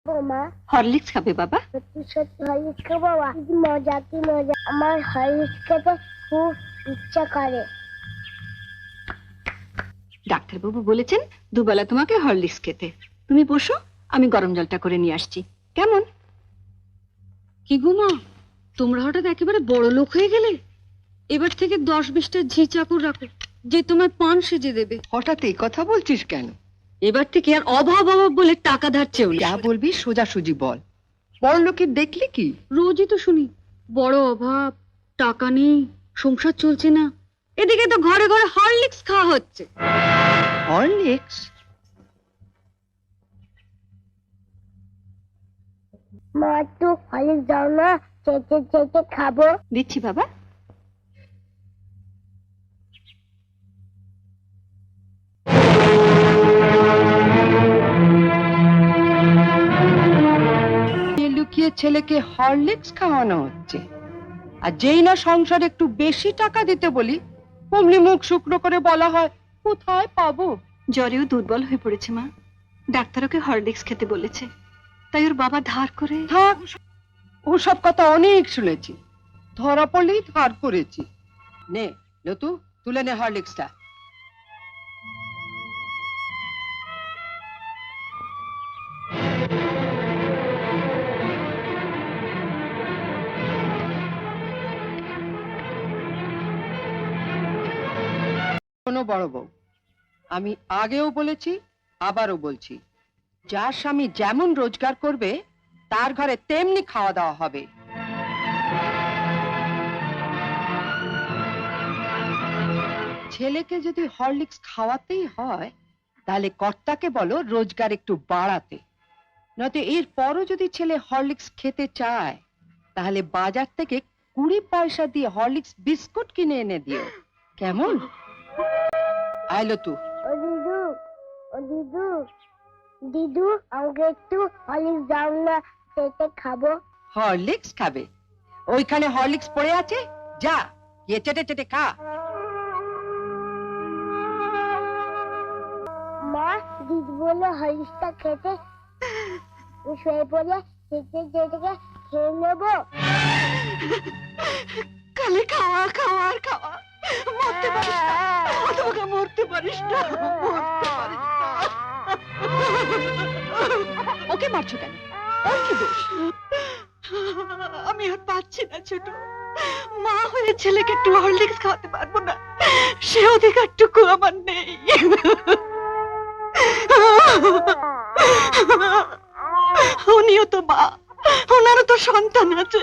মা হরলিক্স খাবে বাবা? সত্যি সত্যি হরলিক্স খাবো? কি মজা কি মজা, আমার হরলিক্স খেতে খুব ইচ্ছা করে। ডাক্তারবাবু বলেছেন দুবেলা তোমাকে হরলিক্স খেতে। তুমি বসো, আমি গরম জলটা করে নিয়ে আসছি। কেমন? কি গো মা, তোমরা হঠাৎ একেবারে বড় লোক হয়ে গেলে। এবার থেকে 10-20টা ঝি চাকর রাখো, যে তোমায় পান সেজে দেবে। হঠাৎ এই কথা বলছিস কেন? এবার থেকে আর অভাব অভাব বলে টাকা ধার চেও না। যা বলবি সোজাসুজি বল। বড় লোকের দেখলি কি? রোজই তো শুনি বড় অভাব, টাকা নেই, সংসার চলছে না। এদিকে তো ঘরে ঘরে হরলিক্স খাওয়া হচ্ছে। হরলিক্স? মা একটু হরলিক্স দাও না, চেটে চেটে খাবো। দিচ্ছি বাবা। লুকিয়ে ছেলেকে হরলিক্স খাওয়ানো হচ্ছে, আর যেই না সংসারে একটু বেশি টাকা দিতে বলি অমনি মুখ শুকনো করে বলা হয় কোথায় পাবো। জ্বরেও দুর্বল হয়ে পড়েছে মা, ডাক্তার ওকে হরলিক্স খেতে বলেছে, তাই ওর বাবা ধার করে। থাক, ওসব কথা অনেক শুনেছি, ধরা পড়লেই ধার করেছি। নে লতু, তুলে নে হরলিক্সটা। শোনো বড় বউ, আমি আগেও বলেছি আবারও বলছি, যার স্বামী যেমন রোজগার করবে তার ঘরে তেমনি খাওয়া দাওয়া হবে। ছেলেকে যদি হরলিক্স খাওয়াতেই হয় তাহলে কর্তাকে বলো রোজগার একটু বাড়াতে, নয়তো এর পরও যদি ছেলে হরলিক্স খেতে চায় তাহলে বাজার থেকে 20 পয়সা দিয়ে হরলিক্স বিস্কুট কিনে এনে দিও, কেমন? আইলো তু। ও দিদু, ও দিদু, দিদু আমাকে একটু হরলিক্স দাও না, চেটে খাবো। হরলিক্স খাবে? ওইখানে হরলিক্স পড়ে আছে, যা গিয়ে চেটে চেটে খা। মা দিদি বললো হরলিক্সটা খেতে, শুয়ে পড়ে চেটে চেটে খেয়ে নেবো। কালে খাওয়া খাওয়া আর খাওয়া, মরতে পারিস না, তোকে মরতে পারিস না, মরতে পারিস না। ওকে মারছো কেন? ওর কি দোষ? আমি আর পাচ্ছি না ছোট, মা হয়ে ছেলেকে একটু হরলিক্স খাওয়াতে পারবো না, সে অধিকারটুকু আমার নেই। উনিও তো মা, ওনারও তো সন্তান আছে।